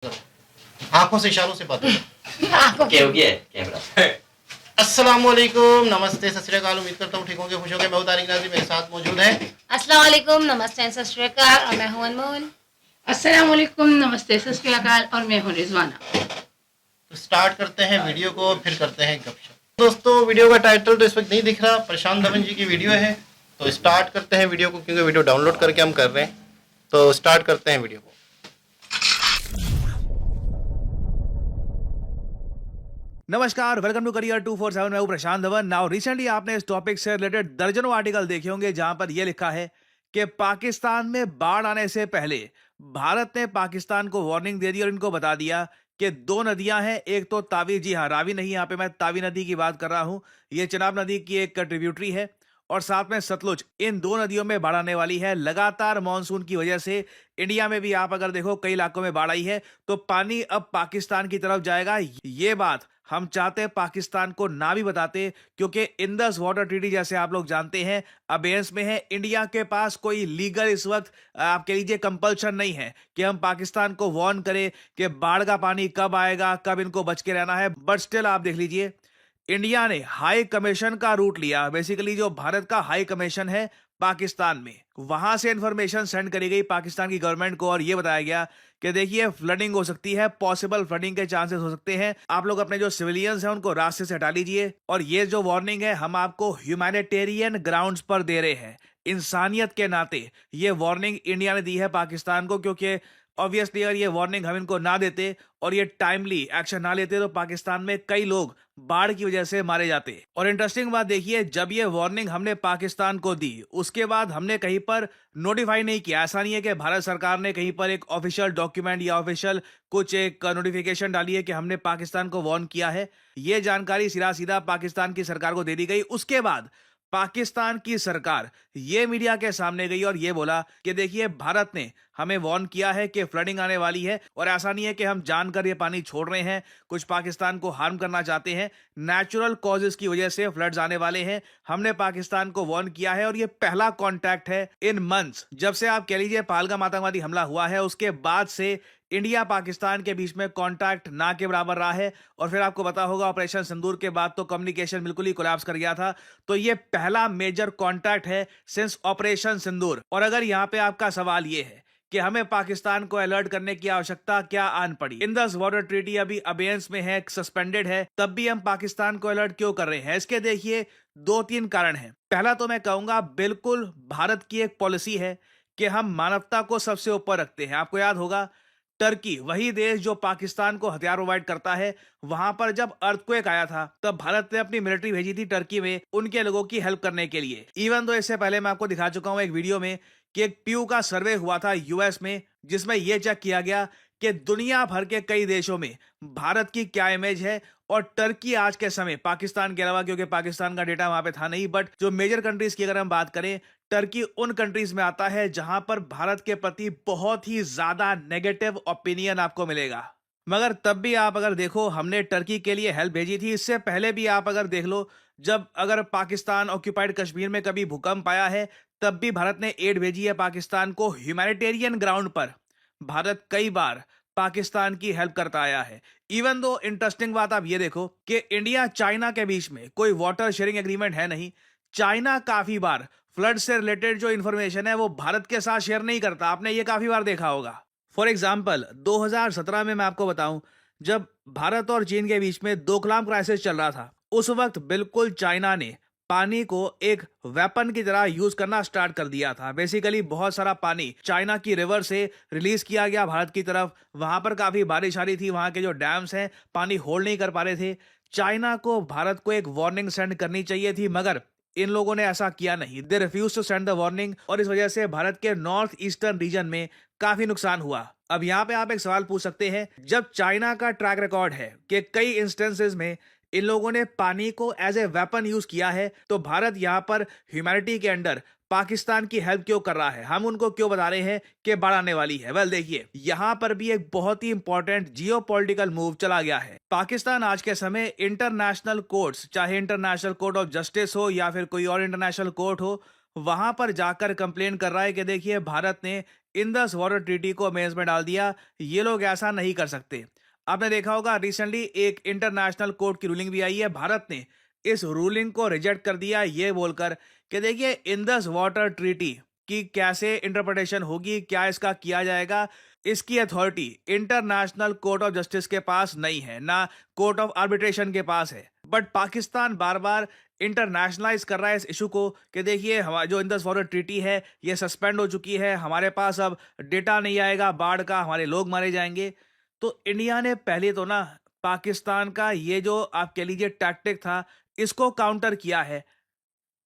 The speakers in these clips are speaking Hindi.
आंखों से इशारों से बात करो। ओके हो गया है कैमरा। अस्सलाम वालेकुम, नमस्ते, सत श्री अकाल। उम्मीद करता हूँ ठीक होंगे, खुश होंगे। मैं हूं तारिक नाज़री, मेरे साथ मौजूद है। अस्सलाम वालेकुम, नमस्ते, सत श्री अकाल और मैं हूं अनमोल। अस्सलाम वालेकुम, नमस्ते, सत श्री अकाल और मैं हूं रिजवाना। तो स्टार्ट करते हैं वीडियो को, फिर करते हैं गपशप। दोस्तों, वीडियो का टाइटल तो इस वक्त नहीं दिख रहा, प्रशांत धवन जी की वीडियो है। तो स्टार्ट करते हैं वीडियो को, क्योंकि वीडियो डाउनलोड करके हम कर रहे हैं। तो स्टार्ट करते हैं वीडियो को। नमस्कार, वेलकम टू करियर 247। मैं हूं प्रशांत धवन। नाउ रिसेंटली आपने इस टॉपिक से रिलेटेड दर्जनों आर्टिकल देखे होंगे जहां पर यह लिखा है कि पाकिस्तान में बाढ़ आने से पहले भारत ने पाकिस्तान को वार्निंग दे दी और इनको बता दिया कि दो नदियां हैं, एक तो तावी, जी हाँ, रावी नहीं, यहां पे मैं तावी नदी की बात कर रहा हूं। ये चिनाब नदी की एक ट्रिब्यूटरी है और साथ में सतलुज। इन दो नदियों में बाढ़ आने वाली है। लगातार मानसून की वजह से इंडिया में भी आप अगर देखो कई इलाकों में बाढ़ आई है, तो पानी अब पाकिस्तान की तरफ जाएगा। ये बात हम चाहते हैं पाकिस्तान को ना भी बताते, क्योंकि इंडस वाटर ट्रीटी जैसे आप लोग जानते हैं अबेयंस में है। इंडिया के पास कोई लीगल इस वक्त आप कह लीजिए कंपल्शन नहीं है कि हम पाकिस्तान को वार्न करें कि बाढ़ का पानी कब आएगा, कब इनको बच के रहना है। बट स्टिल आप देख लीजिए, इंडिया ने हाई कमीशन का रूट लिया। बेसिकली जो भारत का हाई कमीशन है पाकिस्तान में, वहां से इंफॉर्मेशन सेंड करी गई पाकिस्तान की गवर्नमेंट को और यह बताया गया कि देखिए फ्लडिंग हो सकती है, पॉसिबल फ्लडिंग के चांसेस हो सकते हैं। आप लोग अपने जो सिविलियंस हैं उनको रास्ते से हटा लीजिए। और ये जो वार्निंग है हम आपको ह्यूमैनिटेरियन ग्राउंड्स पर दे रहे हैं। इंसानियत के नाते ये वार्निंग इंडिया ने दी है पाकिस्तान को, क्योंकि ऑब्वियसली अगर ये वार्निंग हम इनको ना देते और ये टाइमली एक्शन ना लेते तो पाकिस्तान में कई लोग बाढ़ की वजह से मारे जाते। और इंटरेस्टिंग बात देखिए, जब ये वार्निंग हमने पाकिस्तान को दी उसके बाद हमने कहीं पर नोटिफाई नहीं किया। ऐसा नहीं है कि भारत सरकार ने कहीं पर एक ऑफिशियल डॉक्यूमेंट या ऑफिशियल कुछ एक नोटिफिकेशन डाली है कि हमने पाकिस्तान को वार्न किया है। ये जानकारी सीधा सीधा पाकिस्तान की सरकार को दे दी गई। उसके बाद पाकिस्तान की सरकार ये मीडिया के सामने गई और ये बोला कि देखिए भारत ने हमें वार्न किया है कि फ्लडिंग आने वाली है। और ऐसा नहीं है कि हम जानकर ये पानी छोड़ रहे हैं, कुछ पाकिस्तान को हार्म करना चाहते हैं। नेचुरल कॉजेस की वजह से फ्लड्स आने वाले हैं। हमने पाकिस्तान को वार्न किया है और ये पहला कॉन्टैक्ट है इन मंथ्स, जब से आप कह लीजिए पहलगाम आतंकवादी हमला हुआ है उसके बाद से इंडिया पाकिस्तान के बीच में कांटेक्ट ना के बराबर रहा है। और फिर आपको पता होगा ऑपरेशन सिंदूर के बाद तो कम्युनिकेशन बिल्कुल ही कोलैप्स कर गया था। तो ये पहला मेजर कांटेक्ट है सिंस ऑपरेशन सिंदूर। और अगर यहाँ पे आपका सवाल ये है कि हमें पाकिस्तान को अलर्ट करने की आवश्यकता क्या आन पड़ी, इंडस वाटर ट्रीटी अभी अबेयंस में है, सस्पेंडेड है, तब भी हम पाकिस्तान को अलर्ट क्यों कर रहे हैं? इसके देखिए दो तीन कारण हैं। पहला तो मैं कहूंगा बिल्कुल भारत की एक पॉलिसी है कि हम मानवता को सबसे ऊपर रखते हैं। आपको याद होगा टर्की, वही देश जो पाकिस्तान को हथियार प्रोवाइड करता है, वहां पर जब अर्थक्वेक आया था तब भारत ने अपनी मिलिट्री भेजी थी टर्की में उनके लोगों की हेल्प करने के लिए। इवन तो इससे पहले मैं आपको दिखा चुका हूं एक वीडियो में कि एक प्यू का सर्वे हुआ था यूएस में, जिसमें यह चेक किया गया कि दुनिया भर के कई देशों में भारत की क्या इमेज है। और टर्की आज के समय पाकिस्तान के अलावा, क्योंकि पाकिस्तान का डेटा वहां पे था नहीं, बट जो मेजर कंट्रीज की अगर हम बात करें, टर्की उन कंट्रीज में आता है जहां पर भारत के प्रति बहुत ही ज्यादा नेगेटिव ओपिनियन आपको मिलेगा। मगर तब भी आप अगर देखो हमने टर्की के लिए हेल्प भेजी थी। इससे पहले भी आप अगर देख लो, जब अगर पाकिस्तान ऑक्यूपाइड कश्मीर में कभी भूकंप आया है तब भी भारत ने एड भेजी है पाकिस्तान को। ह्यूमैनिटेरियन ग्राउंड पर भारत कई बार पाकिस्तान की हेल्प करता आया है। इवन दो इंटरेस्टिंग बात आप ये देखो कि इंडिया चाइना के बीच में कोई वाटर शेयरिंग एग्रीमेंट है नहीं। चाइना काफी बार फ्लड से रिलेटेड जो इंफॉर्मेशन है वो भारत के साथ शेयर नहीं करता। आपने ये काफी बार देखा होगा। फॉर एग्जाम्पल 2017 में मैं आपको बताऊं, जब भारत और चीन के बीच में डोकलाम क्राइसिस चल रहा था, उस वक्त बिल्कुल चाइना ने पानी को एक वेपन की तरह यूज करना स्टार्ट कर दिया था। बेसिकली बहुत सारा पानी चाइना की रिवर से रिलीज किया गया भारत की तरफ। वहां पर काफी बारिश आ रही थी, वहां के जो डैम्स हैं पानी होल्ड नहीं कर पा रहे थे। चाइना को भारत को एक वार्निंग सेंड करनी चाहिए थी, मगर इन लोगों ने ऐसा किया नहीं। They refuse to send the warning और इस वजह से भारत के नॉर्थ ईस्टर्न रीजन में काफी नुकसान हुआ। अब यहाँ पे आप एक सवाल पूछ सकते हैं, जब चाइना का ट्रैक रिकॉर्ड है कि कई इंस्टेंसेस में इन लोगों ने पानी को एज ए वेपन यूज किया है, तो भारत यहाँ पर ह्यूमैनिटी के अंडर पाकिस्तान की हेल्प क्यों कर रहा है? हम उनको क्यों बता रहे हैं कि बाढ़ आने वाली है? वेल देखिए, यहां पर भी एक बहुत ही इंपॉर्टेंट जियोपॉलिटिकल मूव चला गया है। पाकिस्तान आज के समय इंटरनेशनल कोर्ट्स, चाहे इंटरनेशनल कोर्ट ऑफ जस्टिस हो या फिर कोई और इंटरनेशनल कोर्ट हो, वहां पर जाकर कंप्लेन कर रहा है कि देखिए भारत ने इंडस वाटर ट्रीटी को मेंस में डाल दिया, ये लोग ऐसा नहीं कर सकते। आपने देखा होगा रिसेंटली एक इंटरनेशनल कोर्ट की रूलिंग भी आई है, भारत ने इस रूलिंग को रिजेक्ट कर दिया ये बोलकर कि देखिए इंडस वाटर ट्रीटी की कैसे इंटरप्रिटेशन होगी, क्या इसका किया जाएगा, इसकी authority international court of justice के पास नहीं है, ना कोर्ट ऑफ आर्बिट्रेशन के पास है। But Pakistan bar bar internationalise कर रहा है इस इशू को कि देखिए हमारा जो इंडस वाटर ट्रीटी है ये सस्पेंड हो चुकी है, हमारे पास अब डेटा नहीं आएगा बाढ़ का, हमारे लोग मारे जाएंगे। तो इंडिया ने पहले तो ना पाकिस्तान का ये जो आप कह लीजिए टैक्टिक था इसको काउंटर किया है,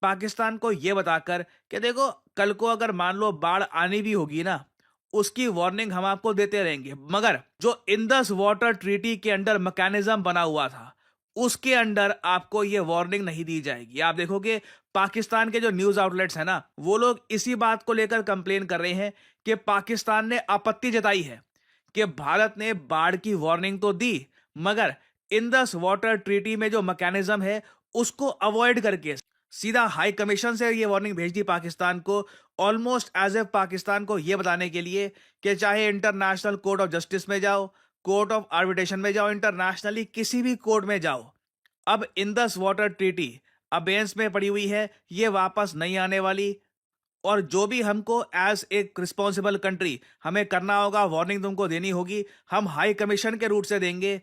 पाकिस्तान को ये बताकर कि देखो कल को अगर मान लो बाढ़ आनी भी होगी ना, उसकी वार्निंग हम आपको देते रहेंगे, मगर जो इंडस वाटर ट्रीटी के अंडर मैकेनिज्म बना हुआ था उसके अंडर आपको ये वार्निंग नहीं दी जाएगी। आप देखोगे पाकिस्तान के जो न्यूज आउटलेट्स हैं ना, वो लोग इसी बात को लेकर कंप्लेन कर रहे हैं कि पाकिस्तान ने आपत्ति जताई है कि भारत ने बाढ़ की वार्निंग तो दी, मगर इंडस वाटर ट्रीटी में जो मैकेनिज्म है उसको अवॉइड करके सीधा हाई कमीशन से ये वार्निंग भेज दी पाकिस्तान को, ऑलमोस्ट एज ए पाकिस्तान को ये बताने के लिए कि चाहे इंटरनेशनल कोर्ट ऑफ जस्टिस में जाओ, कोर्ट ऑफ आर्बिट्रेशन में जाओ, इंटरनेशनली किसी भी कोर्ट में जाओ, अब इंडस वाटर ट्रीटी अबेंस में पड़ी हुई है, ये वापस नहीं आने वाली। और जो भी हमको एज एक रिस्पॉन्सिबल कंट्री हमें करना होगा, वार्निंग तुमको देनी होगी, हम हाई कमीशन के रूट से देंगे,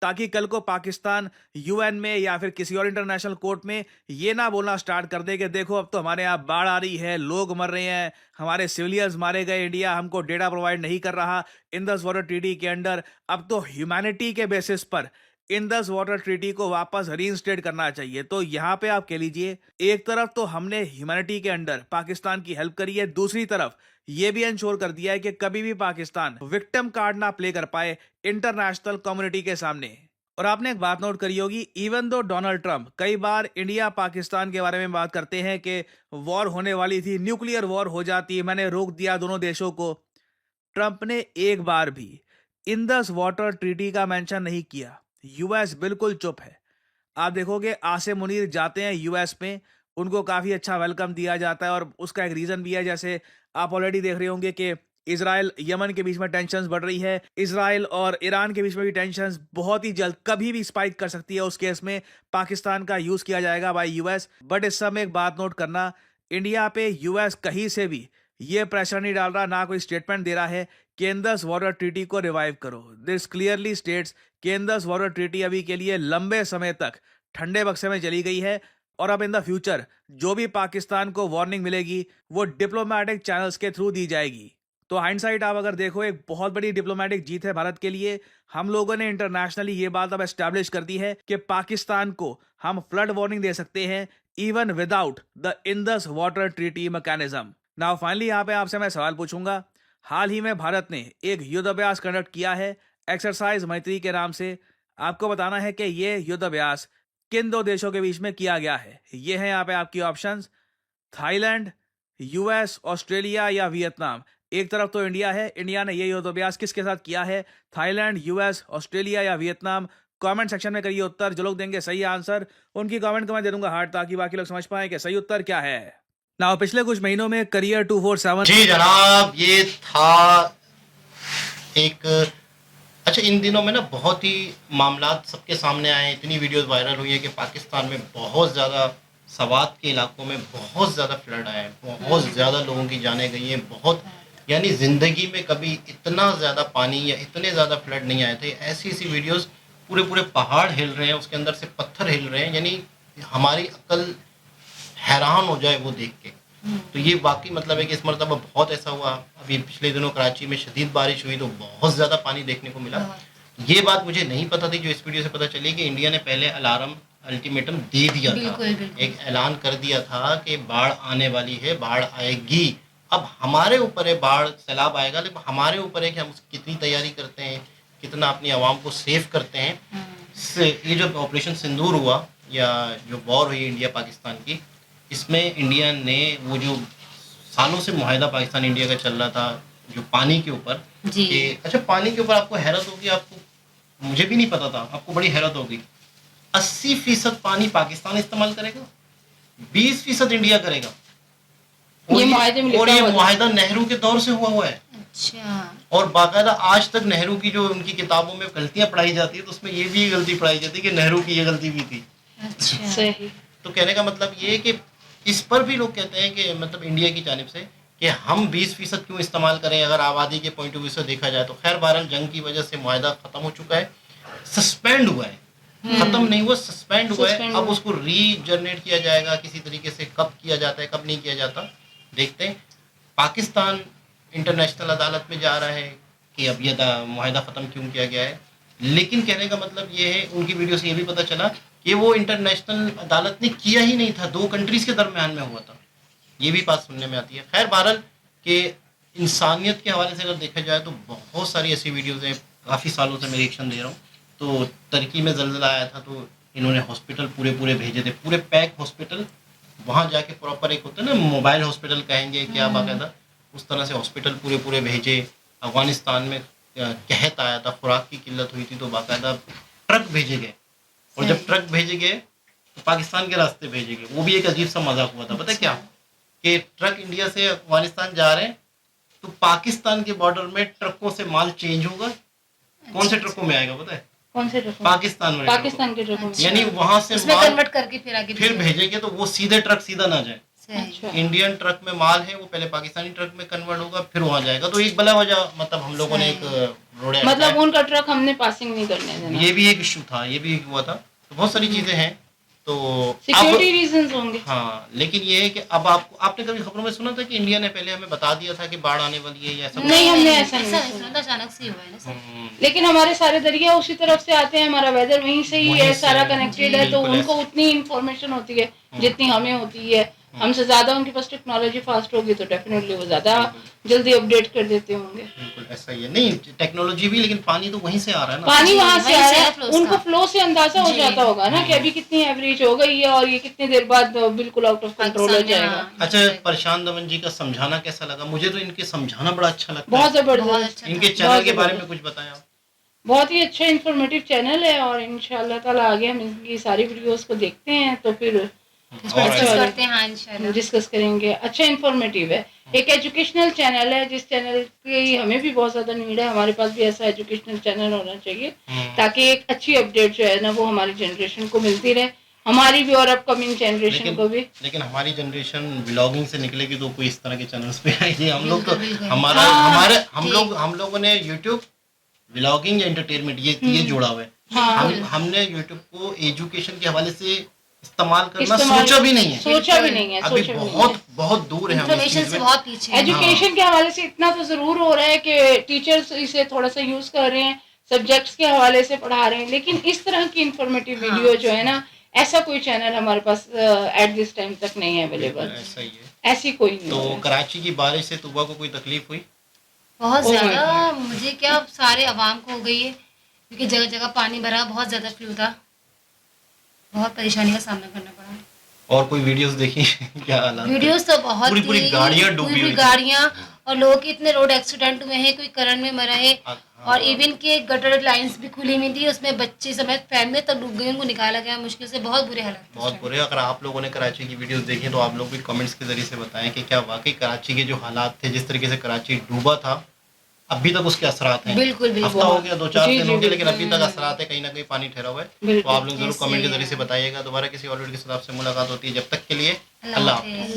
ताकि कल को पाकिस्तान यूएन में या फिर किसी और इंटरनेशनल कोर्ट में ये ना बोलना स्टार्ट कर दे कि देखो अब तो हमारे यहाँ बाढ़ आ रही है, लोग मर रहे हैं, हमारे सिविलियंस मारे गए, इंडिया हमको डेटा प्रोवाइड नहीं कर रहा इंडस वाटर ट्रीटी के अंडर। अब तो ह्यूमैनिटी के बेसिस पर इंडस वाटर ट्रीटी को वापस रीइंस्टेट करना चाहिए। तो यहाँ पे आप कह लीजिए एक तरफ तो हमने ह्यूमैनिटी के अंडर पाकिस्तान की हेल्प करी है, दूसरी तरफ ये भी इंश्योर कर दिया है कि कभी भी पाकिस्तान विक्टिम कार्ड ना प्ले कर पाए इंटरनेशनल कम्युनिटी के सामने। और आपने एक बात नोट करी होगी, इवन दो डोनाल्ड ट्रंप कई बार इंडिया पाकिस्तान के बारे में बात करते हैं कि वॉर होने वाली थी, न्यूक्लियर वॉर हो जाती, मैंने रोक दिया दोनों देशों को, ट्रंप ने एक बार भी इंडस वाटर ट्रीटी का मेंशन नहीं किया। यूएस बिल्कुल चुप है। आप देखोगे आसिम मुनीर जाते हैं यूएस में, उनको काफी अच्छा वेलकम दिया जाता है, और उसका एक रीजन भी है, जैसे आप ऑलरेडी देख रहे होंगे कि इजराइल यमन के बीच में टेंशंस बढ़ रही है, इजराइल और ईरान के बीच में भी टेंशंस बहुत ही जल्द कभी भी स्पाइक कर सकती है, उस केस में पाकिस्तान का यूज किया जाएगा बाय यूएस। बट इस समय एक बात नोट करना, इंडिया पे यूएस कहीं से भी ये प्रेशर नहीं डाल रहा, ना कोई स्टेटमेंट दे रहा है कि इंडस वाटर ट्रीटी को रिवाइव करो। दिस क्लियरली स्टेट्स कि इंडस वाटर ट्रीटी अभी के लिए लंबे समय तक ठंडे बक्से में चली गई है, और अब इन द फ्यूचर जो भी पाकिस्तान को वार्निंग मिलेगी वो डिप्लोमेटिक चैनल्स के थ्रू दी जाएगी। तो हाइंडसाइट आप अगर देखो एक बहुत बड़ी डिप्लोमेटिक जीत है भारत के लिए। हम लोगों ने इंटरनेशनली ये बात अब एस्टैब्लिश कर दी है कि पाकिस्तान को हम फ्लड वार्निंग दे सकते हैं even without the Indus water treaty mechanism. Now finally यहाँ पे आपसे मैं सवाल पूछूंगा, हाल ही में भारत ने एक युद्धाभ्यास कंडक्ट किया है एक्सरसाइज मैत्री के नाम से। आपको बताना है कि ये युद्धाभ्यास किन दो देशों के बीच में किया गया है। ये है यहाँ पे आपकी ऑप्शंस, थाईलैंड, यूएस, ऑस्ट्रेलिया या वियतनाम। एक तरफ तो इंडिया है, इंडिया ने ये युद्धाभ्यास किसके साथ किया है, थाईलैंड, यूएस, ऑस्ट्रेलिया या वियतनाम। कमेंट सेक्शन में करिए उत्तर, जो लोग देंगे सही आंसर उनकी कमेंट को मैं दे दूंगा हार्ट, ताकि बाकी लोग समझ पाए कि सही उत्तर क्या है। ना पिछले कुछ महीनों में करियर 247 जी जनाब, ये था एक अच्छा, इन दिनों में ना बहुत ही मामला सबके सामने आए, इतनी वीडियोस वायरल हुई है कि पाकिस्तान में बहुत ज़्यादा सवात के इलाकों में बहुत ज़्यादा फ्लड आया है, बहुत ज़्यादा लोगों की जानें गई हैं, बहुत यानी ज़िंदगी में कभी इतना ज़्यादा पानी या इतने ज़्यादा फ्लड नहीं आए थे। ऐसी ऐसी वीडियोस, पूरे पूरे पहाड़ हिल रहे हैं, उसके अंदर से पत्थर हिल रहे हैं, यानी हमारी अक्ल हैरान हो जाए वो देख के। तो ये वाकई मतलब है कि इस मरतबा बहुत ऐसा हुआ। अभी पिछले दिनों कराची में शदीद बारिश हुई तो बहुत ज़्यादा पानी देखने को मिला। ये बात मुझे नहीं पता थी, जो इस वीडियो से पता चली कि इंडिया ने पहले अल्टीमेटम दे दिया था, एक ऐलान कर दिया था कि बाढ़ आने वाली है, बाढ़ आएगी। अब हमारे ऊपर है, बाढ़ सैलाब आएगा, लेकिन हमारे ऊपर है कि हम कितनी तैयारी करते हैं, कितना अपनी आवाम को सेव करते हैं। ये जो ऑपरेशन सिंदूर हुआ या जो वॉर हुई इंडिया पाकिस्तान की, इसमें इंडिया ने वो जो सालों से मुआहदा पाकिस्तान इंडिया का चल रहा था जो पानी के ऊपर, अच्छा पानी के ऊपर आपको हैरत होगी, आपको मुझे भी नहीं पता था, आपको बड़ी हैरत होगी, 80% पानी पाकिस्तान इस्तेमाल करेगा, 20% इंडिया करेगा। ये मुआहदे में और लिखा ये हुआ था। मुआहदा नेहरू के दौर से हुआ है अच्छा। और बाकायदा आज तक नेहरू की जो उनकी किताबों में गलतियां पढ़ाई जाती है तो उसमें ये भी गलती पढ़ाई जाती है कि नेहरू की ये गलती भी थी। अच्छा। सही। तो कहने का मतलब ये है कि इस पर भी लोग कहते हैं कि मतलब इंडिया की जानिब से कि हम 20% क्यों इस्तेमाल करें अगर आबादी के पॉइंट ऑफ व्यू से देखा जाए तो। खैर बहरहाल जंग की वजह से मुआहदा ख़त्म हो चुका है, सस्पेंड हुआ है, ख़त्म नहीं हुआ, सस्पेंड हुआ है। Suspend अब हुआ। उसको रीजनरेट किया जाएगा किसी तरीके से, कब किया जाता है कब नहीं किया जाता देखते हैं। पाकिस्तान इंटरनेशनल अदालत में जा रहा है कि अब ये मुआहदा ख़त्म क्यों किया गया है, लेकिन कहने का मतलब ये है उनकी वीडियो से ये भी पता चला कि वो इंटरनेशनल अदालत ने किया ही नहीं था, 2 कंट्रीज़ के दरमियान में हुआ था, ये भी बात सुनने में आती है। खैर बहरहाल कि इंसानियत के हवाले से अगर देखा जाए तो बहुत सारी ऐसी वीडियोज़ हैं, काफ़ी सालों से मैं रिएक्शन दे रहा हूँ। तो तुर्की में ज़लज़ला आया था तो इन्होंने हॉस्पिटल पूरे भेजे थे, पूरे पैक हॉस्पिटल, वहाँ जाके प्रॉपर एक होता है ना मोबाइल हॉस्पिटल कहेंगे क्या बाकायदा, उस तरह से हॉस्पिटल पूरे भेजे। अफगानिस्तान में कहत आया था, खुराक की किल्लत हुई थी तो बाकायदा ट्रक भेजे गए, और जब ट्रक भेजे गए तो पाकिस्तान के रास्ते भेजे गए। वो भी एक अजीब सा मजाक हुआ था, पता है क्या, कि ट्रक इंडिया से अफगानिस्तान जा रहे हैं तो पाकिस्तान के बॉर्डर में ट्रकों से माल चेंज होगा, कौन से ट्रकों में आएगा पता है, कौन से ट्रकों? पाकिस्तान में, पाकिस्तान के ट्रकों में। यानी वहां से उसमें माल कन्वर्ट करके फिर आगे फिर भेजेंगे तो वो सीधे ट्रक सीधा ना जाए। सही। अच्छा। इंडियन ट्रक में माल है वो पहले पाकिस्तानी ट्रक में कन्वर्ट होगा फिर वहां जाएगा। तो एक बला वजह मतलब हम लोगों ने एक रोड मतलब उनका ट्रक हमने पासिंग नहीं करने देना। ये भी एक इशू था, ये भी हुआ था। तो बहुत सारी चीजें हैं तो सिक्योरिटी रीजंस होंगे। हाँ, लेकिन ये है कि अब आपने कभी खबरों में सुना था कि इंडिया ने पहले हमें बता दिया था कि बाढ़ आने वाली है या ऐसा? नहीं, हमने ऐसा नहीं नहीं सुना। सुना था, अचानक से ही हुआ है ना सर। लेकिन हमारे सारे दरिया उसी तरफ से आते हैं, हमारा वेदर वहीं से ही वहीं है, से सारा है। कनेक्टेड जी, है, तो बिल्कुल उनको उतनी इंफॉर्मेशन होती है जितनी हमें होती है। हमसे ज्यादा उनके पास टेक्नोलॉजी फास्ट होगी तो डेफिनेटली वो ज्यादा जल्दी अपडेट कर देते होंगे। बिल्कुल ऐसा ही है। नहीं टेक्नोलॉजी भी, लेकिन पानी तो वहीं से आ रहा है ना। पानी जी, वहां से वहीं आ से रहा है है, flows उनको का। फ्लो से अंदाजा हो जी। जाता होगा ना कि अभी कितनी एवरेज हो गई है और ये कितनी देर बाद बिल्कुल आउट ऑफ कंट्रोल हो पाकिस्तान में, जाएगा। हाँ। अच्छा, प्रशांत धवन जी का समझाना कैसा लगा? मुझे तो इनके समझाना बड़ा अच्छा लगता बहुत है। बहुत जबरदस्त, अच्छा इनके था। चैनल के बहुत बारे में जबरदस्त। कुछ बताएं आप। बहुत ही अच्छा इंफॉर्मेटिव चैनल है और इंशाल्लाह ताला आगे हम इनकी सारी वीडियोस को देखते हैं तो फिर इसको डिस्कस करते हैं, हाँ इंशाल्लाह। डिस्कस करेंगे। अच्छा इंफॉर्मेटिव है, एक एजुकेशनल चैनल है जिस चैनल की हमें भी बहुत ज्यादा नीड है। हमारे पास भी ऐसा एजुकेशनल चैनल होना चाहिए ताकि एक अच्छी अपडेट जो है ना वो हमारी जनरेशन को मिलती रहे, हमारी भी और अपकमिंग जनरेशन को भी। लेकिन हमारी जनरेशन व्लॉगिंग से निकलेगी तो कोई इस तरह के चैनल्स पे आएगी। हम लोग तो बिल्कुल, हमारा हाँ, हमारे ठीक। हम लोगों ने यूट्यूब व्लॉगिंग या एंटरटेनमेंट ये जोड़ा हुआ है। हाँ। हमने यूट्यूब को एजुकेशन के हवाले से इस्तेमाल करना इस्तेमाल- सोचा भी नहीं है। सोचा भी नहीं है, अभी सोचा भी नहीं है। बहुत बहुत दूर है हम इस इन्फॉर्मेशन चीज से में। बहुत पीछे हैं। एजुकेशन के हवाले से इतना तो जरूर हो रहा है कि टीचर्स इसे थोड़ा सा यूज कर रहे हैं, सब्जेक्ट्स के हवाले से पढ़ा रहे हैं, लेकिन इस तरह की इंफॉर्मेटिव हाँ। वीडियो जो है ना ऐसा कोई चैनल हमारे पास एट दिस टाइम तक नहीं है बिल्कुल अवेलेबल। ऐसा ही है। ऐसी कोई नहीं तो है। कराची की बारिश से तुबा को कोई तकलीफ हुई? बहुत Oh my ज्यादा, मुझे क्या सारे अवाम को हो गई है क्योंकि जगह जगह पानी भरा, बहुत ज्यादा फ्लू था, बहुत परेशानी का सामना करना पड़ा। और कोई वीडियोस देखी? क्या हालात थे? वीडियोस तो बहुत पूरी थी, गाड़ियां डूबी पूरी हुई थी। गाड़ियां, और लोगों के इतने रोड एक्सीडेंट हुए हैं, कोई करंट में मरा है, हाँ। और इवन के गटर लाइंस भी खुली हुई थी, उसमें बच्चे समेत फैमिली तक डूब गई, उनको निकाला गया मुश्किल से। बहुत बुरे हालात थे उस बहुत टाइम। बुरे। अगर आप लोगों ने कराची की वीडियोस देखी तो आप लोग भी कमेंट्स के जरिए से बताएं कि क्या वाकई कराची के जो हालात थे, जिस तरीके से कराची डूबा था, अभी तक उसके असरात हैं। बिल्कुल, बिल्कुल। हफ्ता हो गया, 2-4 जी, दिन जी, हो गए, लेकिन अभी बिल्कुल। तक असरात है, कहीं ना कहीं पानी ठहरा हुआ है। तो बिल्कुल। आप लोग जरूर ऐसे कमेंट के ही जरिए से है। बताइएगा। दोबारा किसी और वीडियो के साथ आपसे मुलाकात होती है, जब तक के लिए अल्लाह अल्लाह हाफिज़। हाफ़िज़।